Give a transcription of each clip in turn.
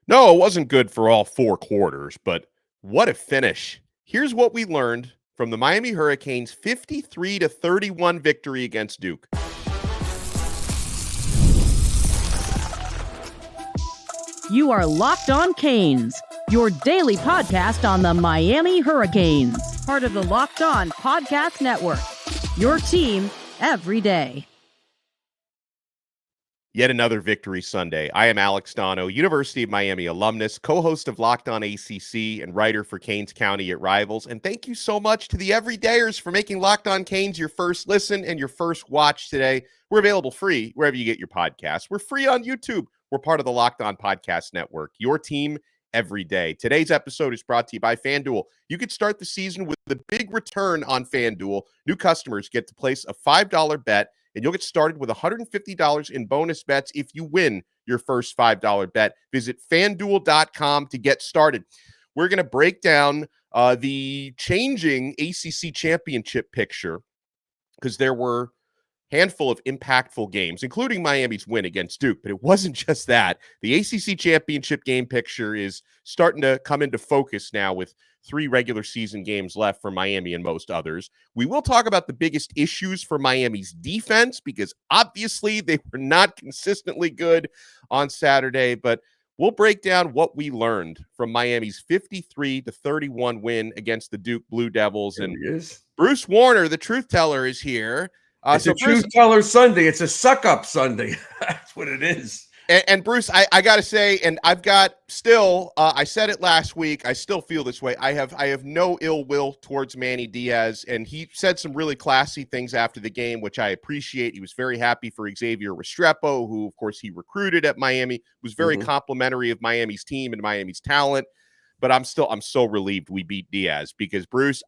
No, it wasn't good for all four quarters, but what a finish. Here's what we learned from the Miami Hurricanes' 53-31 victory against Duke. You are Locked On Canes, your daily podcast on the Miami Hurricanes, part of the Locked On Podcast Network, your team every day. Yet another victory Sunday. I am Alex Dono, University of Miami alumnus, co-host of Locked On ACC, and writer for Canes County at Rivals. And thank you so much to the everydayers for making Locked On Canes your first listen and your first watch today. We're available free wherever you get your podcasts. We're free on YouTube. We're part of the Locked On Podcast Network, your team every day. Today's episode is brought to you by FanDuel. You could start the season with the big return on FanDuel. New customers get to place a $5 bet, and you'll get started with $150 in bonus bets if you win your first $5 bet. Visit FanDuel.com to get started. We're going to break down the changing ACC Championship picture because there were a handful of impactful games, including Miami's win against Duke. But it wasn't just that. The ACC Championship game picture is starting to come into focus now with 3 regular season games left for Miami and most others. We will talk about the biggest issues for Miami's defense because obviously they were not consistently good on Saturday, but we'll break down what we learned from Miami's 53-31 win against the Duke Blue Devils. There And he is. Bruce Warner, the truth teller, is here. It's a Truth Teller Sunday. It's a suck-up Sunday. That's what it is. And Bruce, I got to say, and I've got still, I said it last week, I still feel this way. I have no ill will towards Manny Diaz, and he said some really classy things after the game, which I appreciate. He was very happy for Xavier Restrepo, who, of course, he recruited at Miami, was very complimentary of Miami's team and Miami's talent. But I'm so relieved we beat Diaz because, Bruce,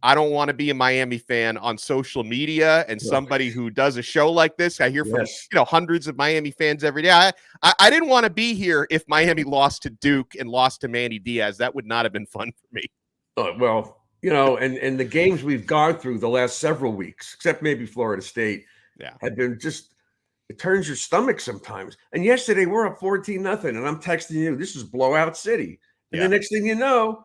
I don't want to be a Miami fan on social media and somebody who does a show like this. I hear from hundreds of Miami fans every day. I didn't want to be here if Miami lost to Duke and lost to Manny Diaz. That would not have been fun for me. Well, and the games we've gone through the last several weeks, except maybe Florida State, have been just, it turns your stomach sometimes. And yesterday we're up 14-0, and I'm texting you, this is blowout city. And the next thing you know,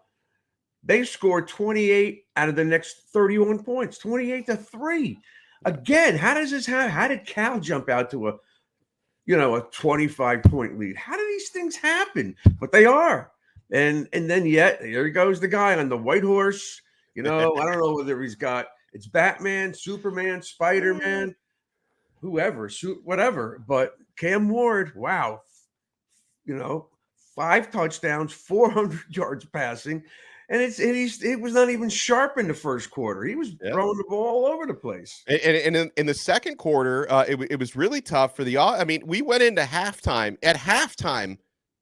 they scored 28 out of the next 31 points, 28-3. Again, how does this happen? How did Cal jump out to a 25-point lead? How do these things happen? But they are. And then yet, here goes the guy on the white horse. I don't know whether it's Batman, Superman, Spider-Man, whoever, whatever. But Cam Ward, wow. 5 touchdowns, 400 yards passing. And it was not even sharp in the first quarter. He was throwing the ball all over the place. And in the second quarter, it was really tough for we went into halftime. At halftime,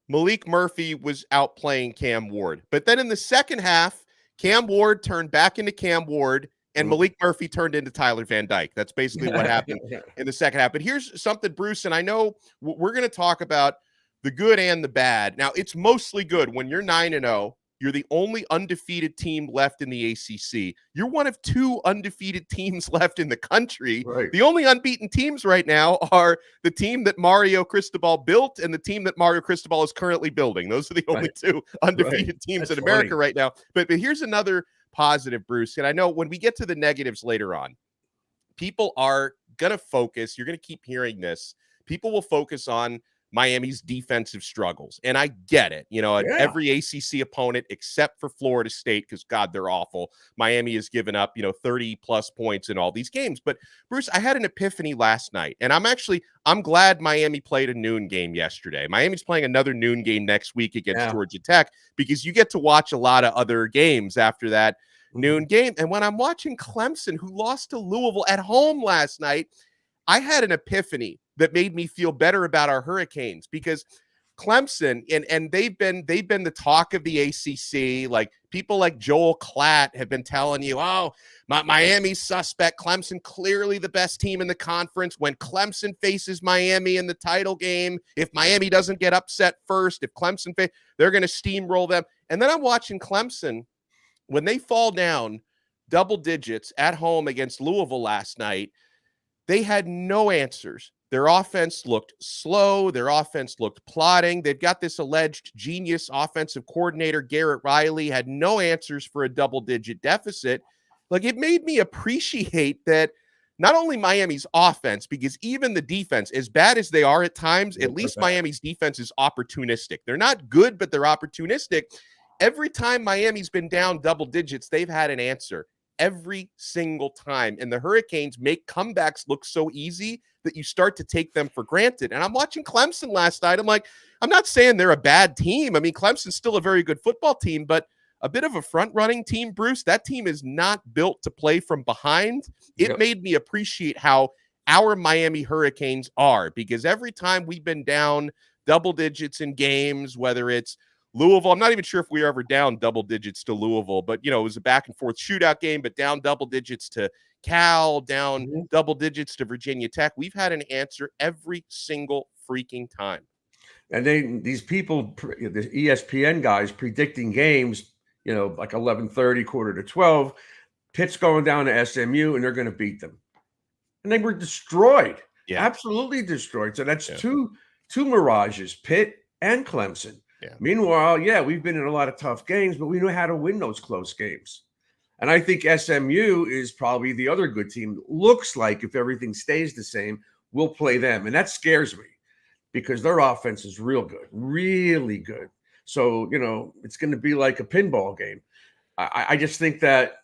Malik Murphy was outplaying Cam Ward. But then in the second half, Cam Ward turned back into Cam Ward, and Malik Murphy turned into Tyler Van Dyke. That's basically what happened in the second half. But here's something, Bruce, and I know we're going to talk about the good and the bad. Now, it's mostly good when you're 9-0. You're the only undefeated team left in the ACC. You're one of 2 undefeated teams left in the country. Right. The only unbeaten teams right now are the team that Mario Cristobal built and the team that Mario Cristobal is currently building. Those are the only 2 undefeated teams in America right now. But here's another positive, Bruce. And I know when we get to the negatives later on, people are going to focus. You're going to keep hearing this. People will focus on Miami's defensive struggles. And I get it. Every ACC opponent except for Florida State, because God, they're awful. Miami has given up, 30 plus points in all these games. But Bruce, I had an epiphany last night, and I'm glad Miami played a noon game yesterday. Miami's playing another noon game next week against Georgia Tech because you get to watch a lot of other games after that noon game. And when I'm watching Clemson, who lost to Louisville at home last night, I had an epiphany that made me feel better about our Hurricanes because Clemson and they've been the talk of the ACC. Like people like Joel Klatt have been telling you, Miami's suspect. Clemson clearly the best team in the conference. When Clemson faces Miami in the title game, if Miami doesn't get upset first, if Clemson they're going to steamroll them. And then I'm watching Clemson when they fall down double digits at home against Louisville last night. They had no answers. Their offense looked slow. Their offense looked plodding. They've got this alleged genius offensive coordinator, Garrett Riley, had no answers for a double-digit deficit. Like, it made me appreciate that not only Miami's offense, because even the defense, as bad as they are at times, at least Miami's defense is opportunistic. They're not good, but they're opportunistic. Every time Miami's been down double digits, they've had an answer every single time. And the Hurricanes make comebacks look so easy that you start to take them for granted. And I'm watching Clemson last night. I'm like, I'm not saying they're a bad team. I mean, Clemson's still a very good football team, but a bit of a front-running team, Bruce. That team is not built to play from behind. It made me appreciate how our Miami Hurricanes are, because every time we've been down double digits in games, whether it's Louisville, I'm not even sure if we were ever down double digits to Louisville, but, it was a back-and-forth shootout game, but down double digits to Cal, down double digits to Virginia Tech. We've had an answer every single freaking time. And these people, the ESPN guys predicting games, like 11:30, quarter to 12, Pitt's going down to SMU, and they're going to beat them. And they were destroyed. Yeah. Absolutely destroyed. So that's two mirages, Pitt and Clemson. Yeah. Meanwhile, we've been in a lot of tough games, but we know how to win those close games. And I think SMU is probably the other good team. Looks like, if everything stays the same, we'll play them. And that scares me because their offense is real good, really good. So, it's going to be like a pinball game. I just think that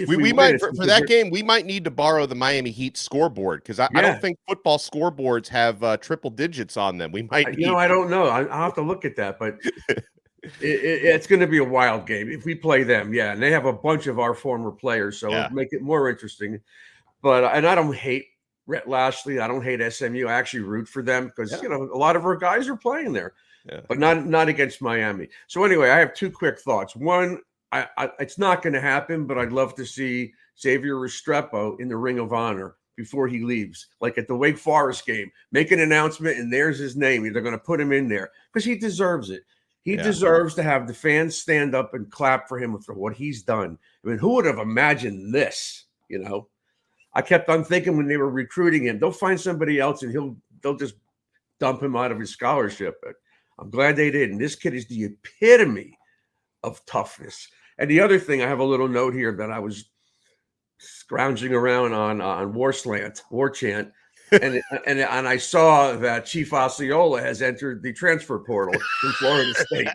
we might for that game, we might need to borrow the Miami Heat scoreboard, because I don't think football scoreboards have triple digits on them. We might need I don't know. I'll have to look at that, but it's going to be a wild game if we play them. Yeah, and they have a bunch of our former players, so it'll make it more interesting. But I don't hate Rhett Lashley. I don't hate SMU. I actually root for them because a lot of our guys are playing there. Yeah. But not against Miami. So anyway, I have two quick thoughts. One, it's not going to happen, but I'd love to see Xavier Restrepo in the Ring of Honor before he leaves, like at the Wake Forest game. Make an announcement, and there's his name. They're going to put him in there because he deserves it. He deserves to have the fans stand up and clap for him for what he's done. I mean, who would have imagined this? I kept on thinking when they were recruiting him, they'll find somebody else and they'll just dump him out of his scholarship. But I'm glad they did. And this kid is the epitome of toughness. And the other thing, I have a little note here that I was scrounging around on War Chant, and I saw that Chief Osceola has entered the transfer portal in Florida State.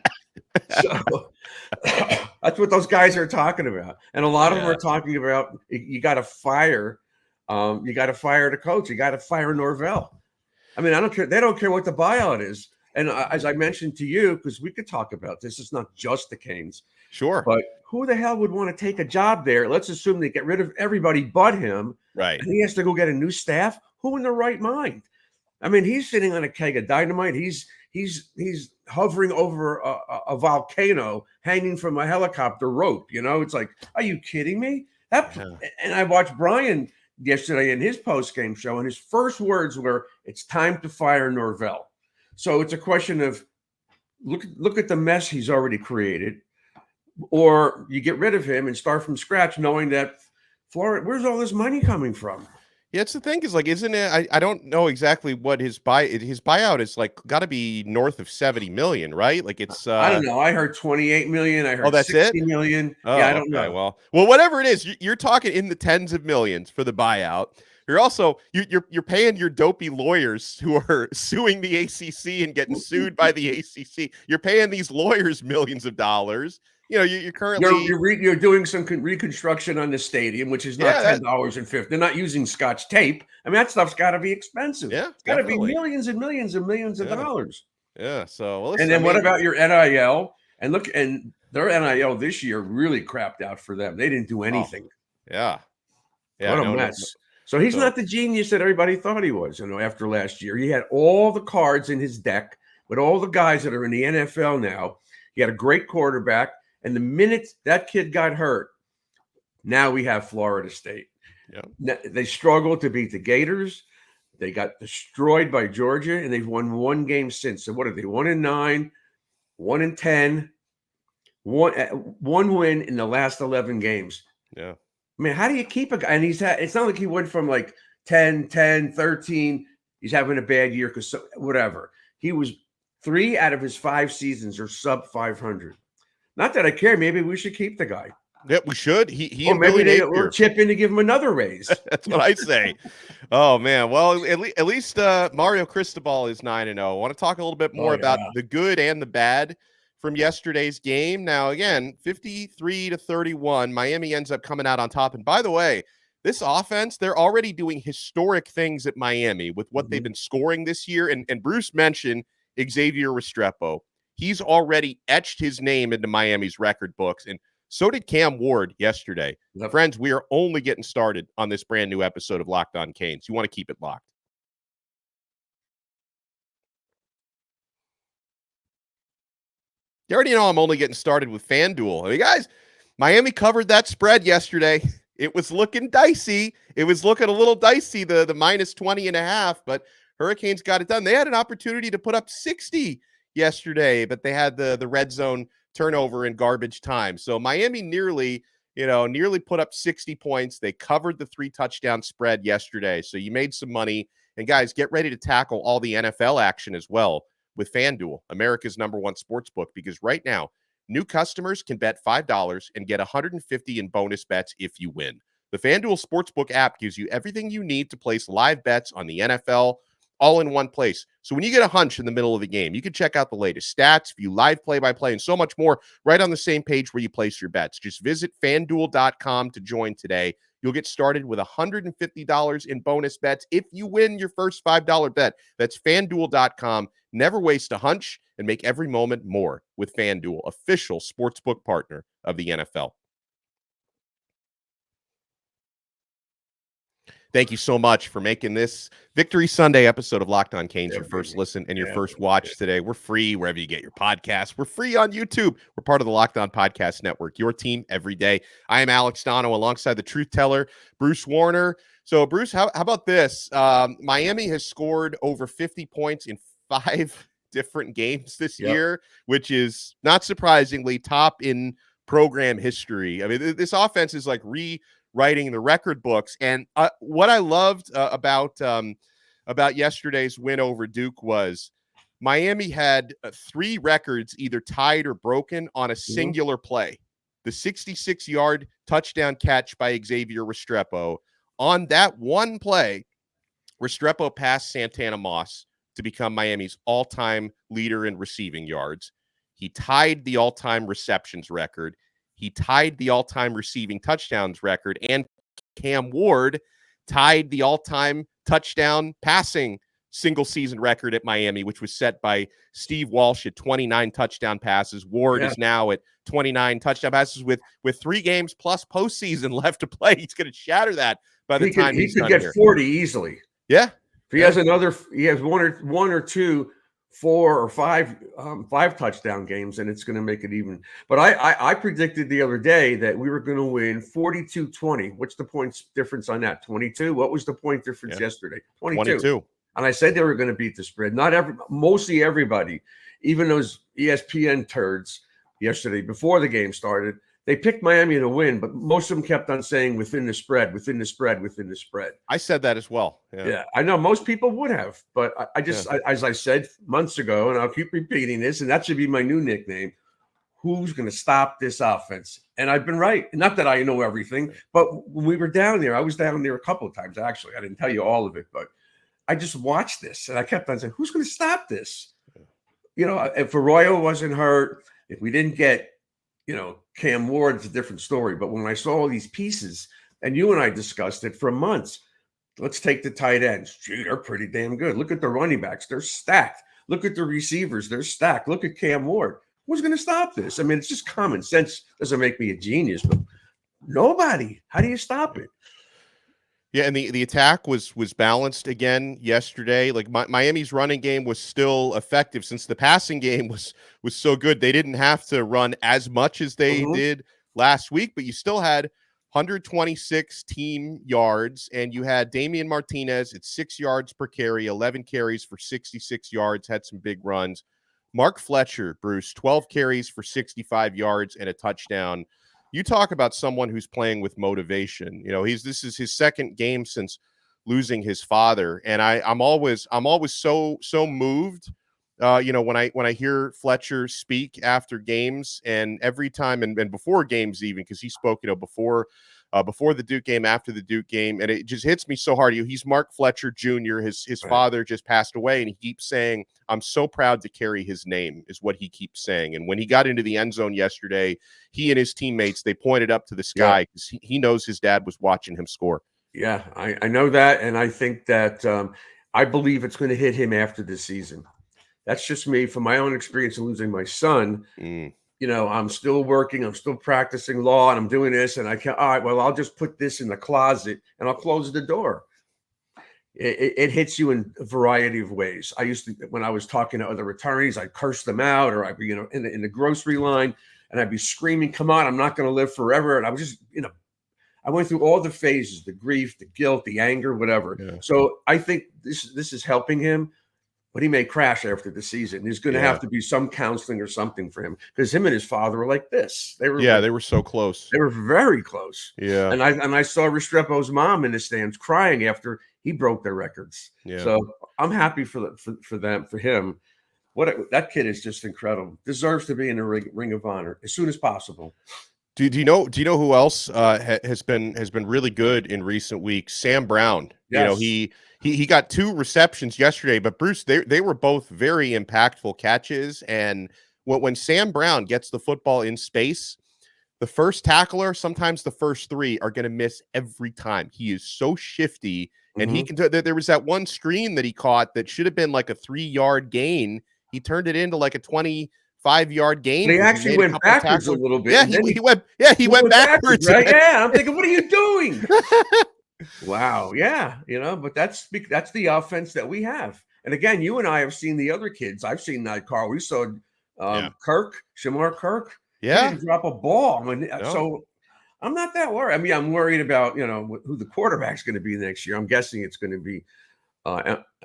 So that's what those guys are talking about. And a lot of them are talking about you got to fire the coach. You got to fire Norvell. I mean, I don't care. They don't care what the buyout is. And as I mentioned to you, because we could talk about this, it's not just the Canes. Sure. But who the hell would want to take a job there? Let's assume they get rid of everybody but him. Right. And he has to go get a new staff. Who in their right mind? I mean, he's sitting on a keg of dynamite. He's hovering over a volcano hanging from a helicopter rope. It's like, are you kidding me? And I watched Brian yesterday in his post-game show, and his first words were, "It's time to fire Norvell." So it's a question of look at the mess he's already created, or you get rid of him and start from scratch, knowing that Florida, where's all this money coming from? Yeah, it's the thing is, like, isn't it? I don't know exactly what his buyout is, like, got to be north of 70 million, right? Like, it's I don't know. I heard 28 million. I heard that's 60 million. Oh, I don't know. Well, whatever it is, you're talking in the tens of millions for the buyout. You're also you're paying your dopey lawyers who are suing the ACC and getting sued by the ACC. You're paying these lawyers millions of dollars. You're currently you're doing some reconstruction on the stadium, which is not $10.50. They're not using Scotch tape. I mean, that stuff's got to be expensive. Yeah, it's got to be millions and millions and millions of dollars. Yeah. So, and then what about your NIL? And look, and their NIL this year really crapped out for them. They didn't do anything. Yeah. What a mess. So he's not the genius that everybody thought he was. After last year, he had all the cards in his deck with all the guys that are in the NFL now. He had a great quarterback. And the minute that kid got hurt, now we have Florida State. Yeah. They struggled to beat the Gators. They got destroyed by Georgia, and they've won one game since. So what are they? 1-9, 1-10, one win in the last 11 games. Yeah. I mean, how do you keep a guy? And it's not like he went from like 10, 13. He's having a bad year because whatever. He was 3 out of his 5 seasons are sub 500. Not that I care. Maybe we should keep the guy. Yeah, we should. He or and maybe Billy they'll chip in to give him another raise. That's what I say. Oh man. Well, at least Mario Cristobal is 9-0. I want to talk a little bit more about the good and the bad from yesterday's game. Now, again, 53-31, Miami ends up coming out on top. And by the way, this offense, they're already doing historic things at Miami with what they've been scoring this year. And Bruce mentioned Xavier Restrepo. He's already etched his name into Miami's record books. And so did Cam Ward yesterday. Yep. Friends, we are only getting started on this brand new episode of Locked On Canes. You want to keep it locked. You already know I'm only getting started with FanDuel. I mean, guys, Miami covered that spread yesterday. It was looking dicey. It was looking a little dicey, the minus 20.5, but Hurricanes got it done. They had an opportunity to put up 60 yesterday, but they had the red zone turnover in garbage time. So Miami nearly put up 60 points. They covered the 3 touchdown spread yesterday. So you made some money. And guys, get ready to tackle all the NFL action as well with FanDuel, America's #1 sportsbook, because right now, new customers can bet $5 and get $150 in bonus bets if you win. The FanDuel Sportsbook app gives you everything you need to place live bets on the NFL all in one place. So when you get a hunch in the middle of the game, you can check out the latest stats, view live play-by-play, and so much more right on the same page where you place your bets. Just visit FanDuel.com to join today. You'll get started with $150 in bonus bets if you win your first $5 bet. That's FanDuel.com. Never waste a hunch and make every moment more with FanDuel, official sportsbook partner of the NFL. Thank you so much for making this Victory Sunday episode of Locked On Canes your first listen and your first watch today. We're free wherever you get your podcasts. We're free on YouTube. We're part of the Locked On Podcast Network, your team every day. I am Alex Dono alongside the truth teller, Bruce Warner. So, Bruce, how about this? Miami has scored over 50 points in 5 different games this year, which is not surprisingly top in program history. I mean, this offense is like writing the record books. And what I loved about yesterday's win over Duke was Miami had 3 records either tied or broken on a singular play. The 66-yard touchdown catch by Xavier Restrepo. On that one play, Restrepo passed Santana Moss to become Miami's all-time leader in receiving yards. He tied the all-time receptions record. He tied the all-time receiving touchdowns record, and Cam Ward tied the all-time touchdown passing single-season record at Miami, which was set by Steve Walsh at 29 touchdown passes. Ward is now at 29 touchdown passes with 3 games plus postseason left to play. He's going to shatter that by the time he's done here. He could get 40 easily. Yeah. If he has he has one or two 4 or 5 touchdown games, and it's going to make it even. But I predicted the other day that we were going to win 42-20. What's the points difference on that? 22. What was the point difference yesterday? 22. And I said they were going to beat the spread. Mostly everybody, even those ESPN turds yesterday before the game started, they picked Miami to win, but most of them kept on saying within the spread. I said that as well. Yeah, I know most people would have, but as I said months ago, and I'll keep repeating this, and that should be my new nickname, who's going to stop this offense? And I've been right. Not that I know everything, but when we were down there, I was down there a couple of times, actually. I didn't tell you all of it, but I just watched this, and I kept on saying, who's going to stop this? You know, if Arroyo wasn't hurt, if we didn't get, Cam Ward, it's a different story. But when I saw all these pieces, and you and I discussed it for months, let's take the tight ends. Gee, they're pretty damn good. Look at the running backs. They're stacked. Look at the receivers. They're stacked. Look at Cam Ward. Who's going to stop this? I mean, it's just common sense. Doesn't make me a genius, but nobody. How do you stop it? Yeah, and the attack was balanced again yesterday. Like Miami's running game was still effective since the passing game was so good. They didn't have to run as much as they did last week, but you still had 126 team yards, and you had Damian Martinez at 6 yards per carry, 11 carries for 66 yards, had some big runs. Mark Fletcher, Bruce, 12 carries for 65 yards and a touchdown. You talk about someone who's playing with motivation. This is his second game since losing his father. And I'm always so moved. When I hear Fletcher speak after games, and every time and before games, even because he spoke, before the Duke game, after the Duke game, and it just hits me so hard. He's Mark Fletcher Jr. His Right. father just passed away, and he keeps saying, "I'm so proud to carry his name," is what he keeps saying. And when he got into the end zone yesterday, he and his teammates, they pointed up to the sky because he knows his dad was watching him score. Yeah, I know that, and I think that I believe it's going to hit him after this season. That's just me from my own experience in losing my son. I'm still working, I'm still practicing law, and I'm doing this, and I can't. All right, well, I'll just put this in the closet and I'll close the door. It hits you in a variety of ways. I used to, when I was talking to other attorneys, I'd curse them out, or I'd be, in the grocery line, and I'd be screaming, "Come on, I'm not going to live forever." And I was just, I went through all the phases: the grief, the guilt, the anger, whatever. Yeah. So I think this is helping him. But he may crash after the season. There's going to have to be some counseling or something for him, because him and his father were like this. They were so close. They were very close. Yeah. And I saw Restrepo's mom in the stands crying after he broke their records. Yeah. So I'm happy for him. That kid is just incredible. Deserves to be in the Ring of Honor as soon as possible. Do you know who else has been really good in recent weeks? Sam Brown. Yes. He got 2 receptions yesterday, but Bruce, they were both very impactful catches. And when Sam Brown gets the football in space, the first tackler, sometimes the first 3 are going to miss every time. He is so shifty, and he can. There was that one screen that he caught that should have been like a 3-yard gain. He turned it into like a 25-yard gain. But he actually went backwards a little bit. Yeah, he went backwards. Right? Yeah, I'm thinking, what are you doing? Wow. Yeah. But that's the offense that we have. And again, you and I have seen the other kids. I've seen that, Carl. We saw Shamar Kirk. Yeah. He didn't drop a ball. No. So I'm not that worried. I mean, I'm worried about, who the quarterback's going to be next year. I'm guessing it's going to be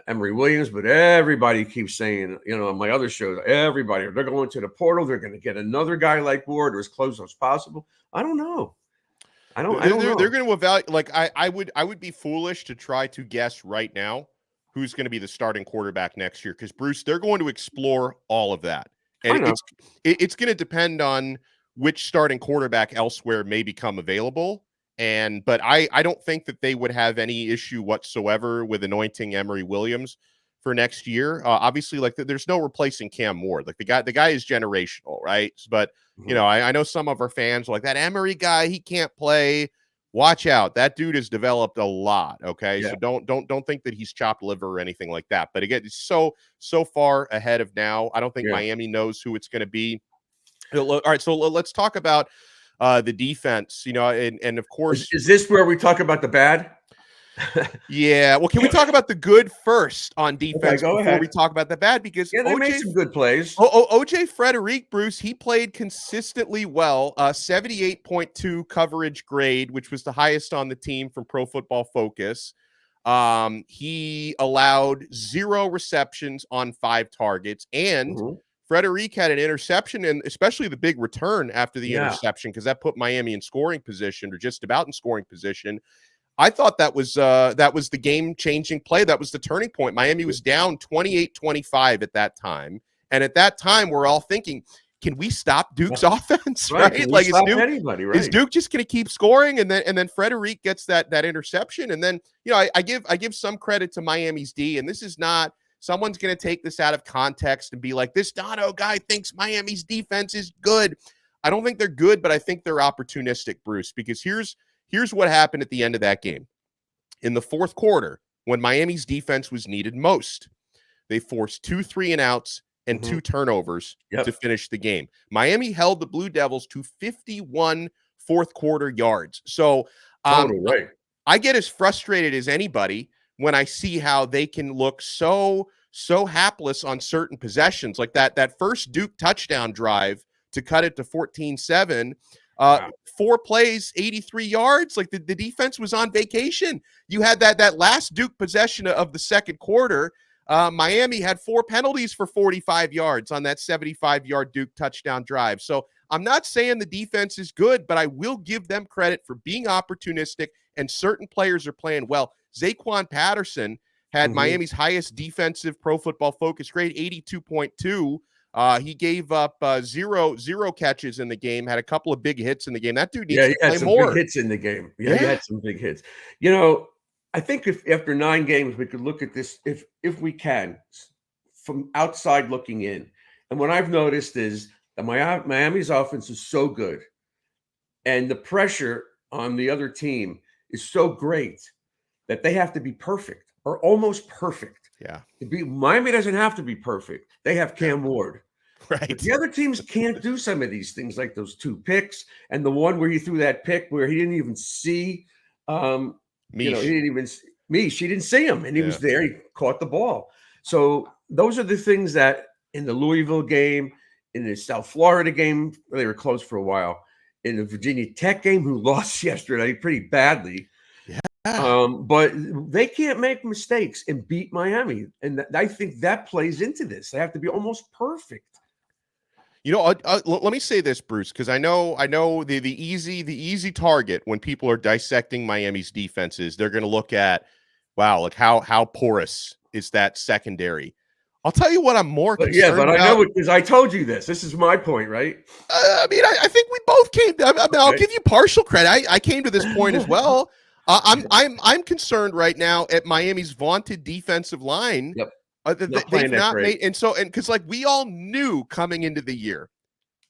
Emory Williams, but everybody keeps saying, on my other shows, they're going to the portal. They're going to get another guy like Ward or as close as possible. I don't know. I don't know. They're going to evaluate. Like I would be foolish to try to guess right now who's going to be the starting quarterback next year, because Bruce, they're going to explore all of that, and it's going to depend on which starting quarterback elsewhere may become available. But I don't think that they would have any issue whatsoever with anointing Emory Williams for next year. Obviously, like there's no replacing Cam Ward. Like the guy is generational, right? But I know some of our fans are like, that Emory guy, he can't play. Watch out, that dude has developed a lot. Okay, so don't think that he's chopped liver or anything like that. But again, it's so far ahead of now. I don't think Miami knows who it's going to be. All right, so let's talk about the defense. And of course, is this where we talk about the bad? Yeah. Well, can we talk about the good first on defense before ahead. we talk about the bad? Because they made some good plays. OJ Frederick, Bruce, he played consistently well. 78.2 coverage grade, which was the highest on the team from Pro Football Focus. He allowed 0 receptions on 5 targets, and Frederick had an interception, and especially the big return after the interception, because that put Miami in scoring position, or just about in scoring position. I thought that was the game-changing play. That was the turning point. Miami was down 28-25 at that time. And at that time, we're all thinking, can we stop Duke's offense? Right? Like, is Duke just going to keep scoring? And then Frederick gets that interception. And then, I give some credit to Miami's D, and this is not someone's going to take this out of context and be like, this Dono guy thinks Miami's defense is good. I don't think they're good, but I think they're opportunistic, Bruce, because here's what happened at the end of that game. In the fourth quarter, when Miami's defense was needed most, they forced 2 3-and-outs and 2 turnovers to finish the game. Miami held the Blue Devils to 51 fourth quarter yards. So I get as frustrated as anybody when I see how they can look so hapless on certain possessions, like that first Duke touchdown drive to cut it to 14-7. 4 plays, 83 yards. Like the defense was on vacation. You had that last Duke possession of the second quarter. Miami had 4 penalties for 45 yards on that 75-yard Duke touchdown drive. So I'm not saying the defense is good, but I will give them credit for being opportunistic, and certain players are playing well. Zaquan Patterson had Miami's highest defensive Pro Football Focus grade, 82.2. He gave up zero catches in the game, had a couple of big hits in the game. That dude needs to play more. Big hits in the game. Yeah, he had some big hits. You know, I think if after 9 games, we could look at this, if we can, from outside looking in. And what I've noticed is that Miami's offense is so good, and the pressure on the other team is so great that they have to be perfect or almost perfect. Yeah. Miami doesn't have to be perfect. They have Cam Ward. Right. But the other teams can't do some of these things, like those 2 picks and the one where he threw that pick where he didn't even see he didn't see him, and he was there. He caught the ball. So those are the things that in the Louisville game, in the South Florida game, they were close for a while, in the Virginia Tech game, who lost yesterday pretty badly. But they can't make mistakes and beat Miami. And I think that plays into this. They have to be almost perfect. You know, let me say this, Bruce, because I know the easy target when people are dissecting Miami's defenses, they're going to look at, wow, like how porous is that secondary? I'll tell you what I'm more concerned about. I know it because I told you this. This is my point, right? I mean, I think we both came. I'll give you partial credit. I came to this point as well. I'm concerned right now at Miami's vaunted defensive line. Yep. They've not made, and because like we all knew coming into the year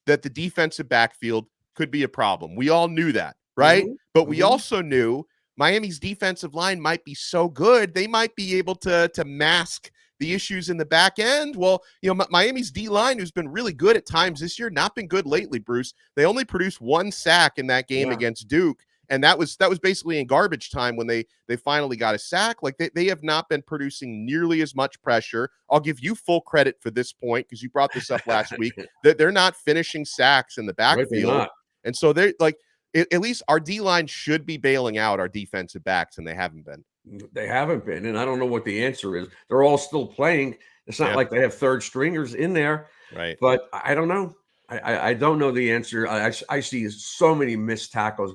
that the defensive backfield could be a problem. We all knew that, right? But we also knew Miami's defensive line might be so good they might be able to mask the issues in the back end. Well, you know, Miami's D-line, who's been really good at times this year, not been good lately, Bruce. They only produced 1 sack in that game against Duke. And that was basically in garbage time when they finally got a sack. Like they have not been producing nearly as much pressure. I'll give you full credit for this point because you brought this up last week, that they're not finishing sacks in the backfield. Right, and so they're like, at least our D-line should be bailing out our defensive backs, and they haven't been. They haven't been, and I don't know what the answer is. They're all still playing. It's not like they have third stringers in there. Right. But I don't know. I don't know the answer. I see so many missed tackles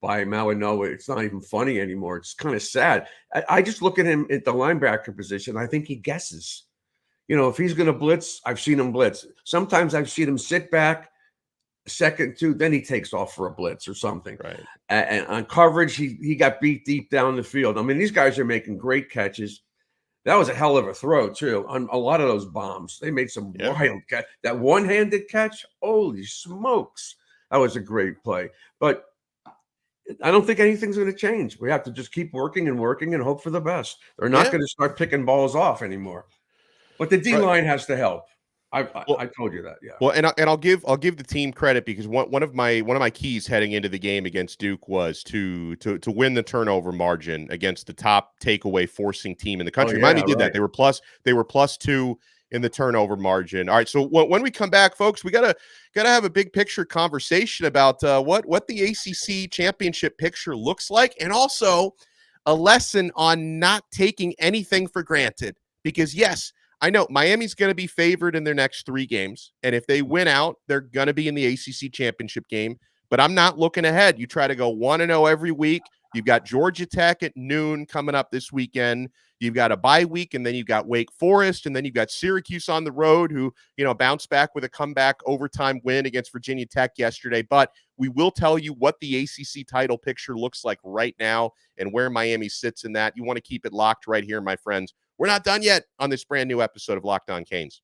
by Malinois. It's not even funny anymore. It's kind of sad. I just look at him at the linebacker position. I think he guesses. You know, if he's going to blitz, I've seen him blitz. Sometimes I've seen him sit back, second, 2, then he takes off for a blitz or something. Right. And on coverage, he got beat deep down the field. I mean, these guys are making great catches. That was a hell of a throw, too, on a lot of those bombs. They made some wild catch. That one-handed catch, holy smokes. That was a great play. But I don't think anything's going to change. We have to just keep working and hope for the best. They're not going to start picking balls off anymore. But the D-line has to help. I told you that, yeah. Well, and I'll give the team credit because one of my keys heading into the game against Duke was to win the turnover margin against the top takeaway forcing team in the country. Miami did that. They were plus 2 in the turnover margin. All right, so when we come back, folks, we gotta have a big picture conversation about what the ACC championship picture looks like, and also a lesson on not taking anything for granted. Because yes, I know Miami's going to be favored in their next 3 games, and if they win out, they're going to be in the ACC championship game. But I'm not looking ahead. You try to go 1-0 every week. You've got Georgia Tech at noon coming up this weekend. You've got a bye week, and then you've got Wake Forest, and then you've got Syracuse on the road, who, you know, bounced back with a comeback overtime win against Virginia Tech yesterday. But we will tell you what the ACC title picture looks like right now and where Miami sits in that. You want to keep it locked right here, my friends. We're not done yet on this brand new episode of Locked On Canes.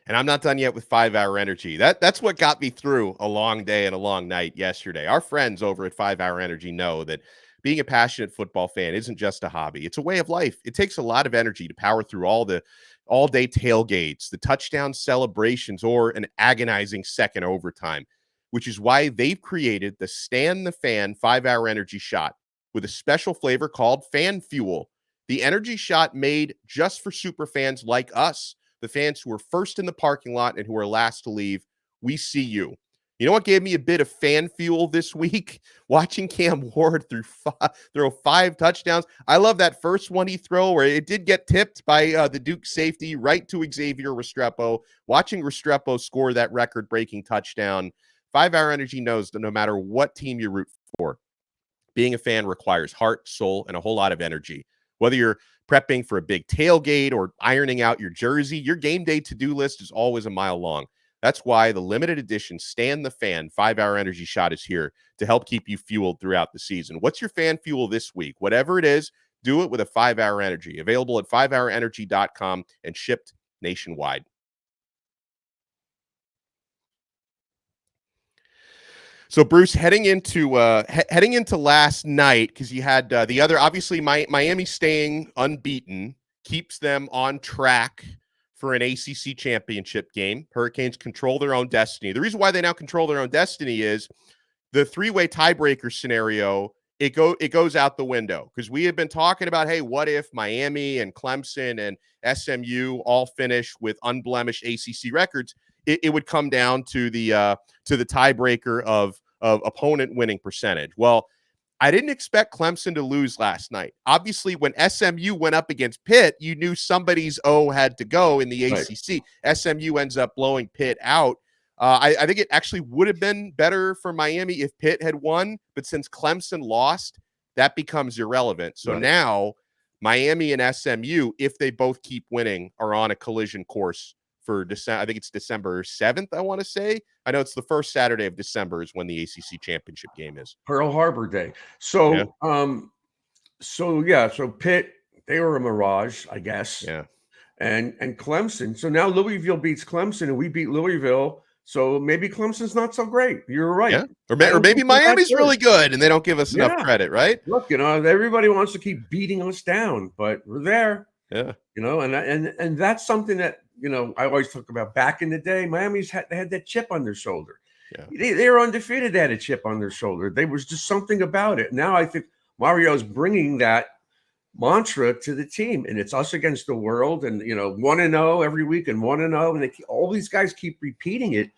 And I'm not done yet with 5 Hour Energy. That's what got me through a long day and a long night yesterday. Our friends over at 5 Hour Energy know that being a passionate football fan isn't just a hobby. It's a way of life. It takes a lot of energy to power through all the all-day tailgates, the touchdown celebrations, or an agonizing second overtime, which is why they've created the Stan the Fan 5 Hour Energy shot with a special flavor called Fan Fuel. The energy shot made just for super fans like us, the fans who are first in the parking lot and who are last to leave. We see you. You know what gave me a bit of fan fuel this week? Watching Cam Ward throw 5 touchdowns. I love that first one he threw where it did get tipped by the Duke safety right to Xavier Restrepo. Watching Restrepo score that record-breaking touchdown. 5 Hour Energy knows that no matter what team you root for, being a fan requires heart, soul, and a whole lot of energy. Whether you're prepping for a big tailgate or ironing out your jersey, your game day to-do list is always a mile long. That's why the limited edition Stan the Fan 5-hour energy shot is here to help keep you fueled throughout the season. What's your fan fuel this week? Whatever it is, do it with a 5-hour energy. Available at 5hourenergy.com and shipped nationwide. So, Bruce, heading into last night, because you had the other, obviously, Miami staying unbeaten keeps them on track for an ACC championship game. Hurricanes control their own destiny. The reason why they now control their own destiny is the three-way tiebreaker scenario. It goes out the window, because we have been talking about, hey, what if Miami and Clemson and SMU all finish with unblemished ACC records? It would come down to the tiebreaker of opponent winning percentage. Well, I didn't expect Clemson to lose last night. Obviously, when SMU went up against Pitt, you knew somebody's O had to go in the ACC. Right. SMU ends up blowing Pitt out. I think it actually would have been better for Miami if Pitt had won, but since Clemson lost, that becomes irrelevant. So now Miami and SMU, if they both keep winning, are on a collision course for December. I think it's December 7th, I want to say. I know it's the first Saturday of December is when the ACC Championship game is. Pearl Harbor Day. So, so Pitt, they were a mirage, I guess. Yeah. And Clemson. So now Louisville beats Clemson and we beat Louisville. So maybe Clemson's not so great. You're right. Yeah. Or maybe Miami's really good and they don't give us enough credit, right? Look, everybody wants to keep beating us down, but we're there. Yeah. And that's something that, I always talk about back in the day. Miami's had that chip on their shoulder. Yeah. They were undefeated. They had a chip on their shoulder. There was just something about it. Now I think Mario's bringing that mantra to the team, and it's us against the world. And 1-0 every week, and 1-0, and all these guys keep repeating it.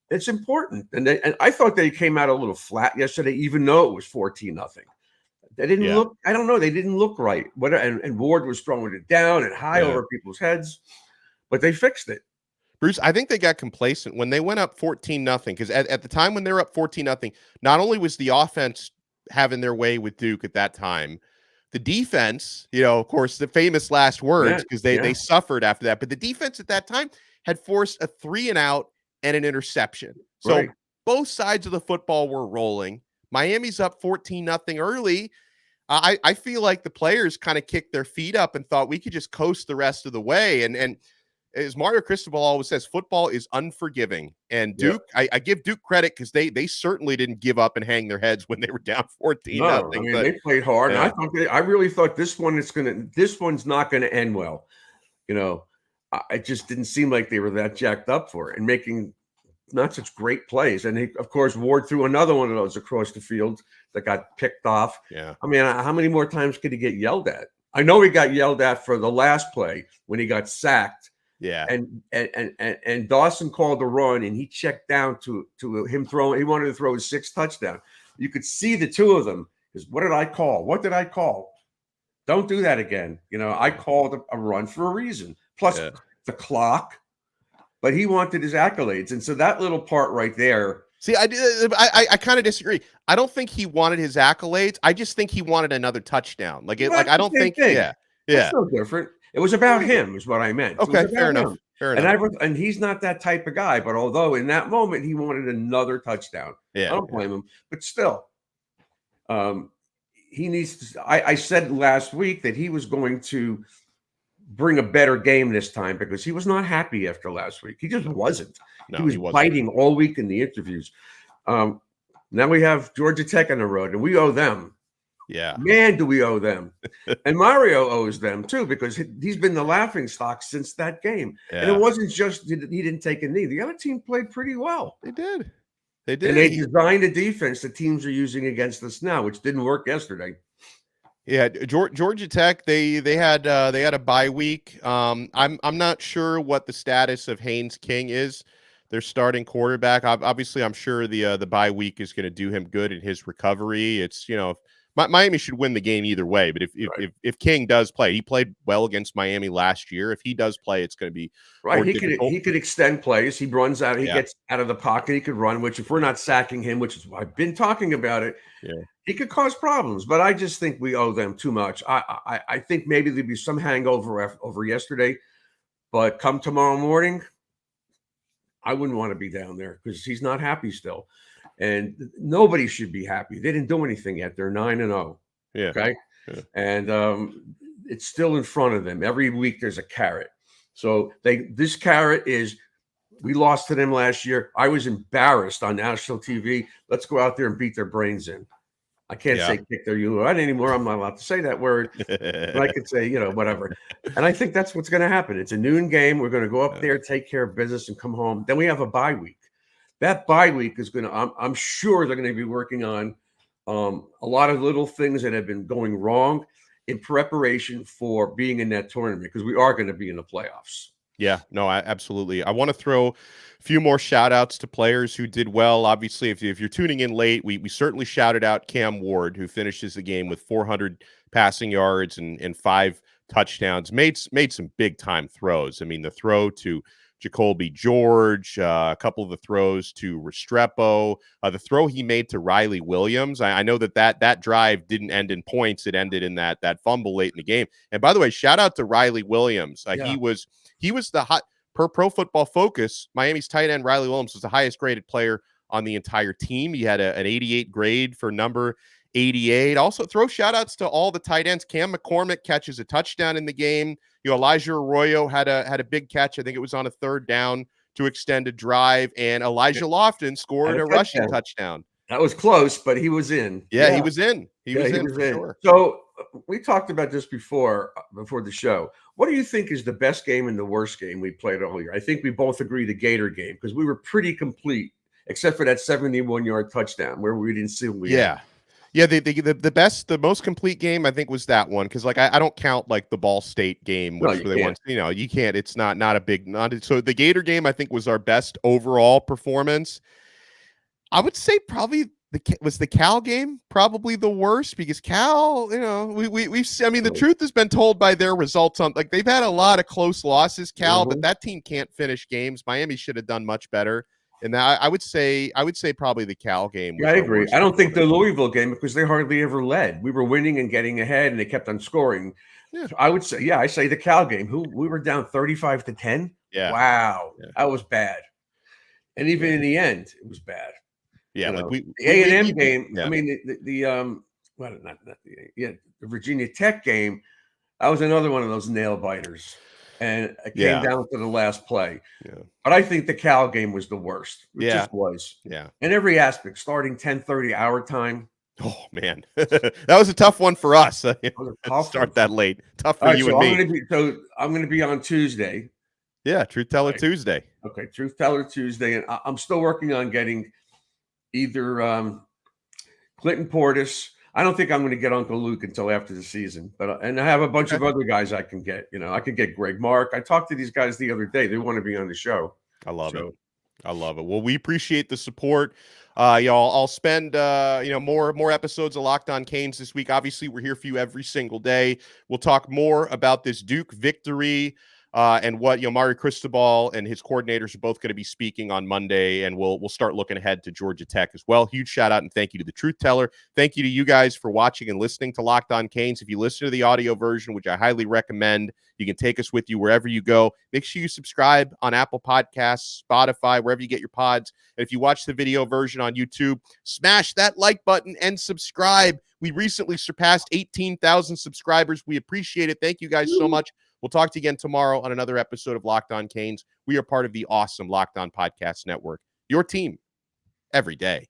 It's important. And I thought they came out a little flat yesterday, even though it was 14-0. They didn't look. I don't know. They didn't look right. And Ward was throwing it down and high over people's heads. But they fixed it. Bruce, I think they got complacent when they went up 14-0, because at the time when they were up 14-0, not only was the offense having their way with Duke at that time, the defense, of course, the famous last words, because they suffered after that. But the defense at that time had forced a 3-and-out and an interception. So both sides of the football were rolling. Miami's up 14-0 early. I feel like the players kind of kicked their feet up and thought we could just coast the rest of the way. And as Mario Cristobal always says, football is unforgiving. And Duke, I give Duke credit because they certainly didn't give up and hang their heads when they were down 14-0. No, they played hard. And I really thought this one's not gonna end well. It just didn't seem like they were that jacked up for it and making not such great plays. And of course, Ward threw another one of those across the field that got picked off. Yeah. I mean, how many more times could he get yelled at? I know he got yelled at for the last play when he got sacked. Yeah. And Dawson called a run and he checked down to him throwing. He wanted to throw his 6th touchdown. You could see the two of them. Because what did I call? What did I call? Don't do that again. I called a run for a reason. Plus the clock. But he wanted his accolades. And so that little part right there. See, I kind of disagree. I don't think he wanted his accolades. I just think he wanted another touchdown. I don't think. Yeah. It's no different. It was about him, is what I meant. Okay, fair enough. And he's not that type of guy. But although in that moment he wanted another touchdown, I don't blame him. But still, he needs to. I said last week that he was going to bring a better game this time because he was not happy after last week. He just wasn't. No, he was biting all week in the interviews. Now we have Georgia Tech on the road, and we owe them. Yeah. Man, do we owe them. And Mario owes them, too, because he's been the laughing stock since that game. Yeah. And it wasn't just he didn't take a knee. The other team played pretty well. They did. And they designed a defense that teams are using against us now, which didn't work yesterday. Yeah, Georgia Tech, they had a bye week. I'm not sure what the status of Haynes King is. Their starting quarterback. Obviously, I'm sure the bye week is going to do him good in his recovery. It's Miami should win the game either way. But if King does play, he played well against Miami last year. If he does play, it's going to be right. difficult. He could extend plays. He runs out. He gets out of the pocket. He could run. Which if we're not sacking him, which is I've been talking about it, he could cause problems. But I just think we owe them too much. I think maybe there'd be some hangover over yesterday, but come tomorrow morning, I wouldn't want to be down there because he's not happy still. And nobody should be happy. They didn't do anything yet. They're 9-0. Yeah. Okay. Yeah. And it's still in front of them. Every week there's a carrot. So this carrot is we lost to them last year. I was embarrassed on national TV. Let's go out there and beat their brains in. I can't say kick their U-N anymore. I'm not allowed to say that word. But I could say, whatever. And I think that's what's going to happen. It's a noon game. We're going to go up there, take care of business, and come home. Then we have a bye week. That bye week is going to, I'm sure they're going to be working on a lot of little things that have been going wrong in preparation for being in that tournament because we are going to be in the playoffs. Yeah, no, absolutely. I want to throw a few more shout outs to players who did well. Obviously, if you're tuning in late, we certainly shouted out Cam Ward, who finishes the game with 400 passing yards and 5 touchdowns, made some big time throws. I mean, the throw to Jacoby George, a couple of the throws to Restrepo, the throw he made to Riley Williams. I know that drive didn't end in points. It ended in that fumble late in the game. And by the way, shout out to Riley Williams. He was the hot per Pro Football Focus. Miami's tight end Riley Williams was the highest graded player on the entire team. He had an 88 grade for number 88. Also, throw shout outs to all the tight ends. Cam McCormick catches a touchdown in the game. Elijah Arroyo had a big catch. I think it was on a 3rd down to extend a drive. And Elijah Lofton scored a rushing touchdown. That was close, but he was in. Yeah, he was in. He was in. Sure. So we talked about this before the show. What do you think is the best game and the worst game we played all year? I think we both agree the Gator game because we were pretty complete, except for that 71-yard touchdown where we didn't see what we had. Yeah, the most complete game I think was that one because I don't count the Ball State game, which they won. You can't. It's not a big. So the Gator game I think was our best overall performance. I would say probably the Cal game probably the worst because Cal, the truth has been told by their results on they've had a lot of close losses, Cal, but that team can't finish games. Miami should have done much better. And I would say probably the Cal game. Yeah, I agree. I don't think the Louisville game because they hardly ever led. We were winning and getting ahead, and they kept on scoring. Yeah. I would say, I say the Cal game. We were down 35-10. Yeah. Wow, that was bad. And even in the end, it was bad. Yeah, the A&M game. Yeah. I mean, the Virginia Tech game. That was another one of those nail biters. And it came down to the last play. Yeah. But I think the Cal game was the worst. It just was. Yeah. In every aspect, starting 10:30 our time. Oh, man. That was a tough one for us. Start that late. Tough for you and me. I'm going to be on Tuesday. Yeah, Truth Teller Tuesday. Okay, Truth Teller Tuesday. And I'm still working on getting either Clinton Portis. I don't think I'm going to get Uncle Luke until after the season, and I have a bunch of other guys I can get. I could get Greg Mark. I talked to these guys the other day. They want to be on the show. I love it. I love it. Well, we appreciate the support. Y'all, I'll spend more episodes of Locked On Canes this week. Obviously, we're here for you every single day. We'll talk more about this Duke victory. And what Mario Cristobal and his coordinators are both going to be speaking on Monday, and we'll start looking ahead to Georgia Tech as well. Huge shout out and thank you to the Truth Teller. Thank you to you guys for watching and listening to Locked On Canes. If you listen to the audio version, which I highly recommend, you can take us with you wherever you go. Make sure you subscribe on Apple Podcasts, Spotify, wherever you get your pods. And if you watch the video version on YouTube, smash that like button and subscribe. We recently surpassed 18,000 subscribers. We appreciate it. Thank you guys so much. We'll talk to you again tomorrow on another episode of Locked On Canes. We are part of the awesome Locked On Podcast Network, your team every day.